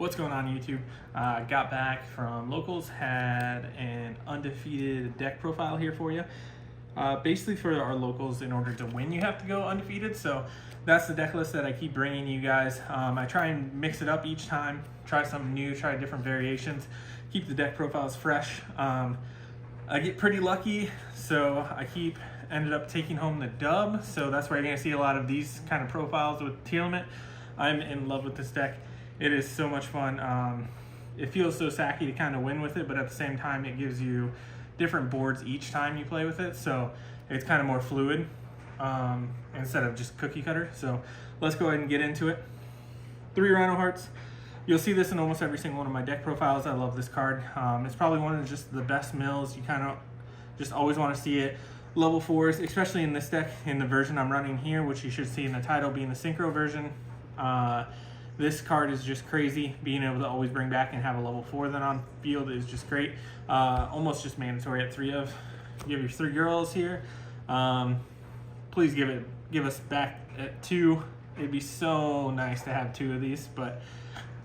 What's going on YouTube? Got back from locals, had an undefeated deck profile here for you. Basically for our locals, in order to win you have to go undefeated, so that's the deck list that I keep bringing you guys. I try and mix it up each time, try something new, try different variations, keep the deck profiles fresh. I get pretty lucky, so I ended up taking home the dub, so that's where you're going to see a lot of these kind of profiles with Tearlament. I'm in love with this deck. It is so much fun. It feels so sacky to kind of win with it, but at the same time it gives you different boards each time you play with it, so it's kind of more fluid instead of just cookie cutter. So let's go ahead and get into it. 3 Rhino Hearts. You'll see this in almost every single one of my deck profiles. I love this card. It's probably one of just the best mills. You kind of just always want to see it. Level 4s, especially in this deck, in the version I'm running here, which you should see in the title being the Synchro version. This card is just crazy. Being able to always bring back and have a level 4 then on field is just great. Almost just mandatory at 3 of. You have your 3 girls here. Please give us back at 2. It'd be so nice to have 2 of these, but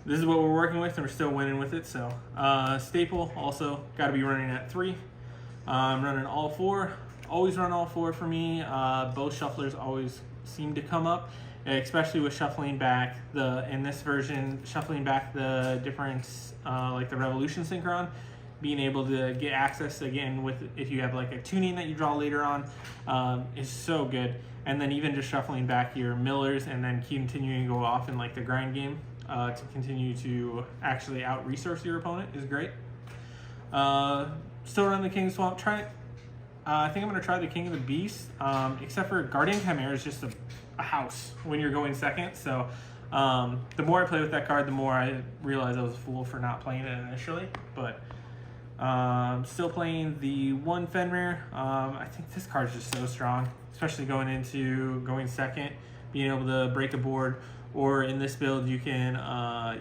this is what we're working with and we're still winning with it. So staple also got to be running at 3. I'm running all 4. Always run all 4 for me. Both shufflers always seem to come up, especially with shuffling back in this version, shuffling back the different like the Revolution Synchron, being able to get access again with, if you have like a tuning that you draw later on, is so good. And then even just shuffling back your millers and then continuing to go off in like the grind game to continue to actually out resource your opponent is great. Still run the King Swamp. I think I'm going to try the King of the Beast, except for Guardian Chimera is just a house when you're going second. So the more I play with that card, the more I realize I was a fool for not playing it initially. But still playing the 1 Fenrir. I think this card is just so strong, especially going second, being able to break a board. Or in this build, you can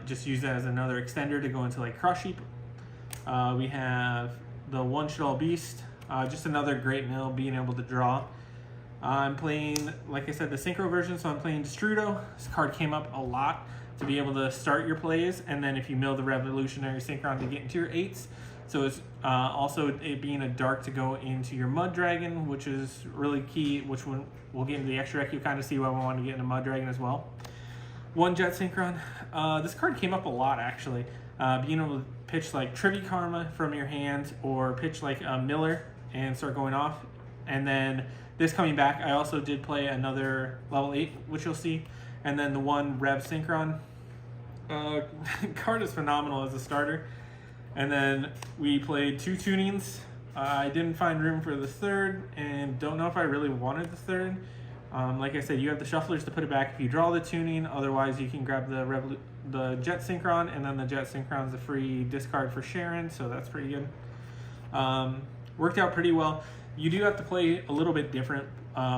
just use that as another extender to go into like Crush Heap. We have the 1 Shadal Beast. Just another great mill, being able to draw. I'm playing, like I said, the Synchro version, so I'm playing Destrudo. This card came up a lot to be able to start your plays, and then if you mill the Revolutionary Synchron to get into your 8s. So it's also it being a dark to go into your Mud Dragon, which is really key, which we'll get into the extra deck. You kind of see why we want to get into Mud Dragon as well. 1 Jet Synchron. This card came up a lot, actually. Being able to pitch like Trivia Karma from your hand, or pitch like a Miller and start going off. And then this coming back, I also did play another level 8, which you'll see. And then the 1 Rev Synchron. Card is phenomenal as a starter. And then we played 2 tunings. I didn't find room for the 3rd, and don't know if I really wanted the 3rd. Like I said, you have the shufflers to put it back if you draw the tuning. Otherwise, you can grab the Jet Synchron, and then the Jet Synchron's a free discard for Sharon, so that's pretty good. Worked out pretty well. You do have to play a little bit different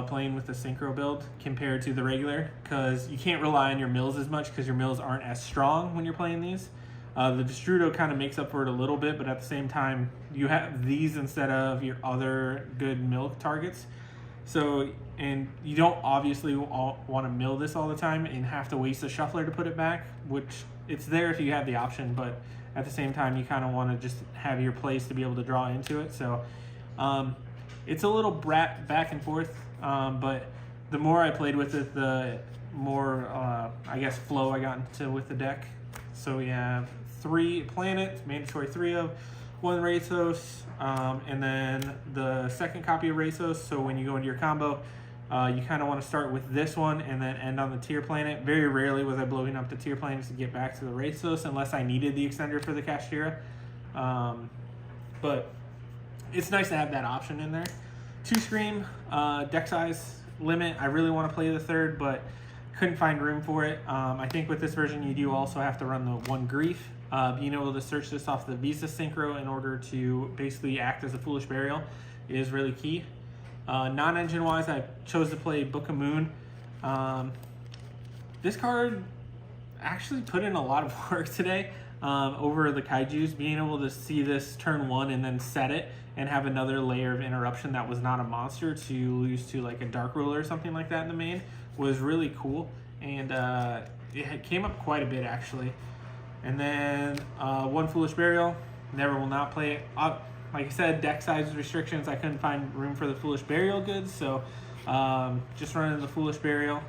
playing with the Synchro build compared to the regular, because you can't rely on your mills as much because your mills aren't as strong when you're playing these. The Destrudo kind of makes up for it a little bit, but at the same time, you have these instead of your other good mill targets. So, and you don't obviously want to mill this all the time and have to waste a shuffler to put it back, which it's there if you have the option, but at the same time, you kind of want to just have your place to be able to draw into it. So it's a little back and forth, but the more I played with it, the more, I guess, flow I got into with the deck. So we have 3 planets, mandatory 3 of, 1 Rathos, and then the second copy of Rathos. So when you go into your combo, you kind of want to start with this one and then end on the tier planet. Very rarely was I blowing up the tier planets to get back to the Rathos unless I needed the extender for the Kashtira. But it's nice to have that option in there. 2 Scream, deck size limit. I really want to play the 3rd, but couldn't find room for it. I think with this version, you do also have to run the 1 Grief. Being able to search this off the Visa Synchro in order to basically act as a Foolish Burial is really key. Non-engine wise, I chose to play Book of Moon. This card actually put in a lot of work today over the Kaijus. Being able to see this turn 1 and then set it and have another layer of interruption that was not a monster to lose to like a Dark Ruler or something like that in the main was really cool. And it came up quite a bit actually. And then one Foolish Burial. Never will not play it. Like I said, deck size restrictions. I couldn't find room for the Foolish Burial goods, so just running the Foolish Burial.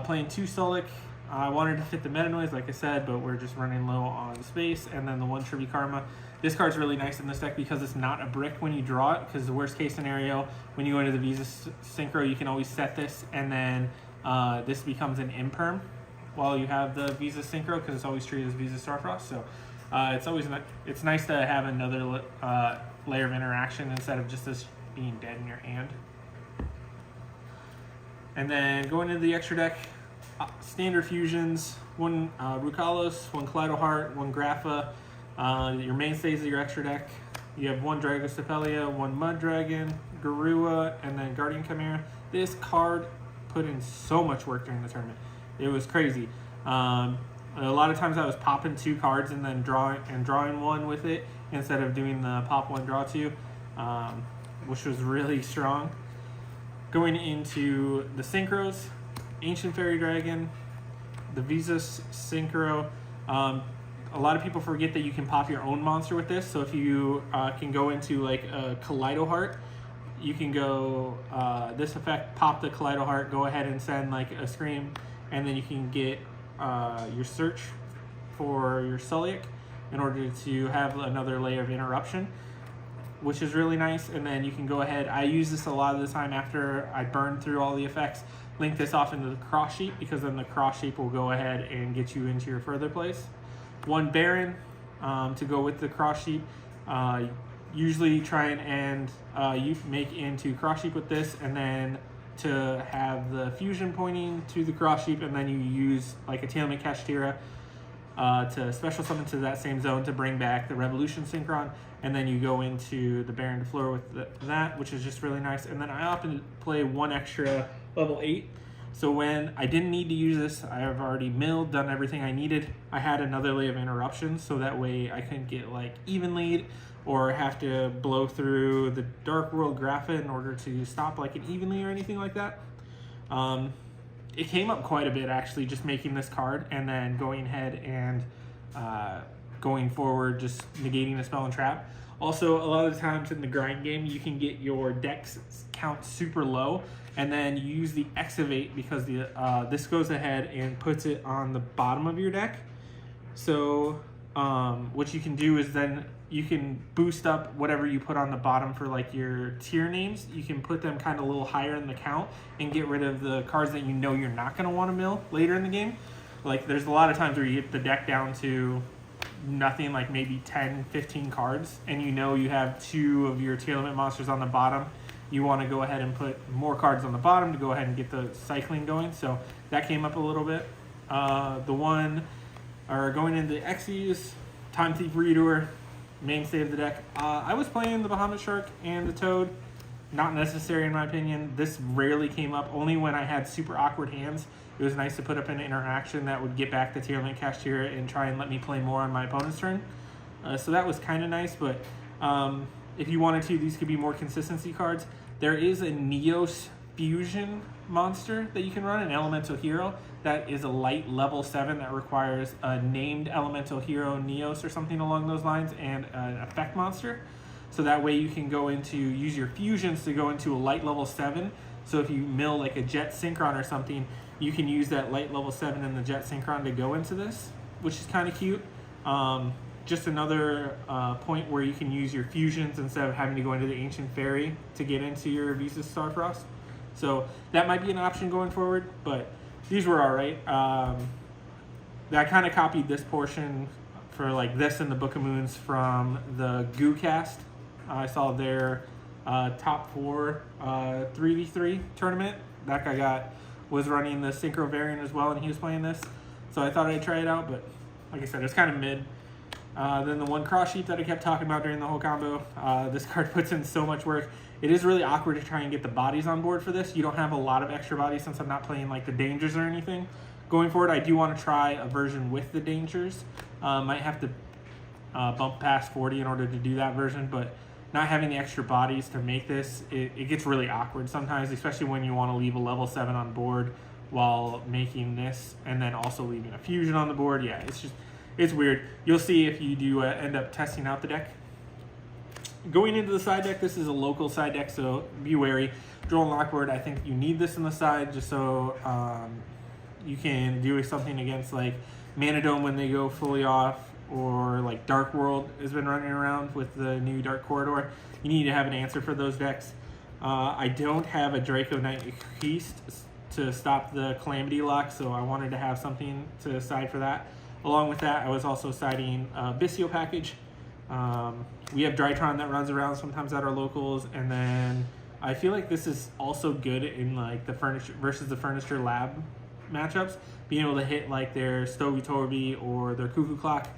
Playing 2 Sulik. I wanted to fit the meta noise, like I said, but we're just running low on space. And then the 1 Tribute Karma. This card's really nice in this deck because it's not a brick when you draw it, because the worst case scenario, when you go into the Visa Synchro, you can always set this, and then this becomes an imperm while you have the Visa Synchro, because it's always treated as Visa Starfrost. So it's nice to have another layer of interaction instead of just this being dead in your hand. And then going into the extra deck, standard fusions, 1 Rukalos, 1 Kaleidoheart, 1 Grapha. Your mainstays of your extra deck. You have 1 Dragostapelia, 1 Mud Dragon, Garua, and then Guardian Chimera. This card put in so much work during the tournament. It was crazy. A lot of times I was popping 2 cards and then drawing 1 with it instead of doing the pop 1, draw 2, which was really strong. Going into the Synchros, Ancient Fairy Dragon, the Visa Synchro. A lot of people forget that you can pop your own monster with this. So if you can go into like a Kaleidoheart, you can go this effect, pop the Kaleidoheart, go ahead and send like a Scream, and then you can get your search for your Sulik in order to have another layer of interruption, which is really nice. And then you can go ahead, I use this a lot of the time after I burn through all the effects, link this off into the cross sheet, because then the cross sheet will go ahead and get you into your further place. 1 Baron to go with the cross sheet. Usually try and you make into cross sheet with this, and then to have the fusion pointing to the cross sheet, and then you use like a Tearlament Kashtira to special summon to that same zone to bring back the Revolution Synchron, and then you go into the Baron de Fleur with that, which is just really nice. And then I often play 1 extra level 8. So when I didn't need to use this, I have already milled, done everything I needed. I had another layer of interruptions, so that way I couldn't get like even lead or have to blow through the Dark World Grapha in order to stop like an even lead or anything like that. It came up quite a bit actually, just making this card and then going ahead and going forward, just negating a spell and trap. Also, a lot of the times in the grind game, you can get your dex count super low, and then you use the Excavate because this goes ahead and puts it on the bottom of your deck. So what you can do is then you can boost up whatever you put on the bottom for like your tier names. You can put them kind of a little higher in the count and get rid of the cards that you know you're not going to want to mill later in the game. Like there's a lot of times where you get the deck down to nothing, like maybe 10, 15 cards, and you know you have 2 of your Tearlament monsters on the bottom. You want to go ahead and put more cards on the bottom to go ahead and get the cycling going. So that came up a little bit. Going into the Xyz, Time Thief Redoer, mainstay of the deck. I was playing the Bahamut Shark and the Toad. Not necessary in my opinion. This rarely came up, only when I had super awkward hands. It was nice to put up an interaction that would get back the Tearlament Kashtira and try and let me play more on my opponent's turn. So that was kind of nice, but if you wanted to, these could be more consistency cards. There is a Neos Fusion monster that you can run, an Elemental Hero. That is a light level 7 that requires a named Elemental Hero Neos or something along those lines, and an effect monster. So that way you can go into, use your fusions to go into a light level 7. So if you mill like a Jet Synchron or something, you can use that light level 7 and the Jet Synchron to go into this, which is kind of cute. Just another point where you can use your fusions instead of having to go into the Ancient Fairy to get into your Visa Starfrost. So that might be an option going forward, but these were all right. I kind of copied this portion for like this and the Book of Moons from the Goo Cast. I saw their top 4 3v3 tournament. That guy was running the Synchro variant as well, and he was playing this. So I thought I'd try it out, but like I said, it's kind of mid. Then the 1 cross sheet that I kept talking about during the whole combo. This card puts in so much work. It is really awkward to try and get the bodies on board for this. You don't have a lot of extra bodies since I'm not playing like the dangers or anything. Going forward, I do want to try a version with the dangers. Might have to bump past 40 in order to do that version, but not having the extra bodies to make this, it gets really awkward sometimes, especially when you want to leave a level 7 on board while making this, and then also leaving a fusion on the board. Yeah, it's it's weird. You'll see if you do end up testing out the deck. Going into the side deck, this is a local side deck, so be wary. Droll and Lockboard, I think you need this in the side just so you can do something against like Mana Dome when they go fully off, or like Dark World has been running around with the new Dark Corridor. You need to have an answer for those decks. I don't have a Draco Knight Priest to stop the Calamity lock, so I wanted to have something to side for that. Along with that, I was also siding Bistio package. We have Drytron that runs around sometimes at our locals, and then I feel like this is also good in like the furniture versus the Furniture Lab matchups, being able to hit like their Stogie Torby or their Cuckoo Clock,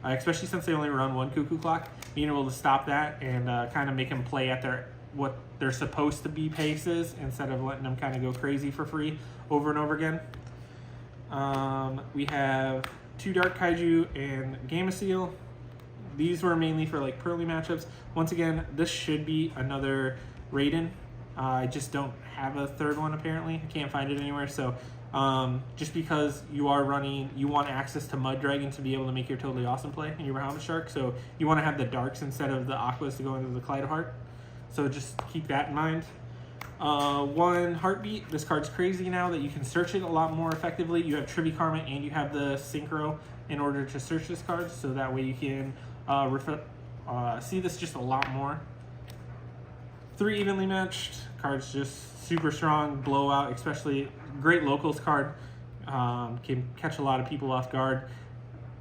especially since they only run one Cuckoo Clock, being able to stop that and kind of make them play at their what they're supposed to be paces instead of letting them kind of go crazy for free over and over again. We have 2 Dark Kaiju and Gameciel. These were mainly for like Pearly matchups. Once again, this should be another Raiden. I just don't have a third one apparently. I can't find it anywhere. So just because you want access to Mud Dragon to be able to make your Totally Awesome play in your Bahamut Shark. So you want to have the Darks instead of the Aquas to go into the Kaleidheart. So just keep that in mind. 1 Heartbeat. This card's crazy now that you can search it a lot more effectively. You have Trivy Karma and you have the Synchro in order to search this card. So that way you can see this just a lot more. 3 Evenly Matched. Card's just super strong. Blowout, especially great locals card. Can catch a lot of people off guard.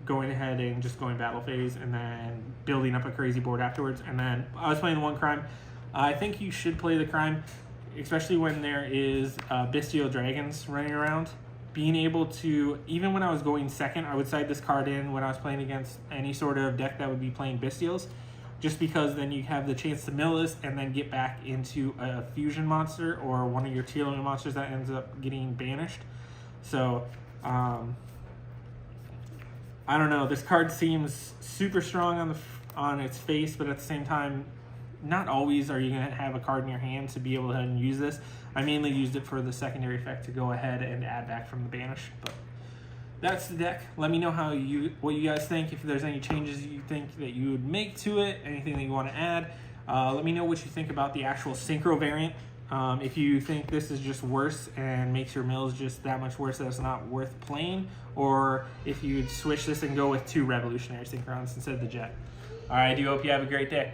Going ahead and just going battle phase and then building up a crazy board afterwards. And then I was playing 1 Crime. I think you should play the Crime, especially when there is Bestial Dragons running around. Being able to, even when I was going second, I would side this card in when I was playing against any sort of deck that would be playing Bestials, just because then you have the chance to mill this and then get back into a fusion monster or one of your Tearlament monsters that ends up getting banished. So, I don't know. This card seems super strong on its face, but at the same time, not always are you going to have a card in your hand to be able to use this. I mainly used it for the secondary effect to go ahead and add back from the banish. But that's the deck. Let me know what you guys think. If there's any changes you think that you would make to it, anything that you want to add. Let me know what you think about the actual Synchro variant. If you think this is just worse and makes your mills just that much worse that it's not worth playing, or if you'd switch this and go with 2 Revolutionary Synchrons instead of the Jet. All right, I do hope you have a great day.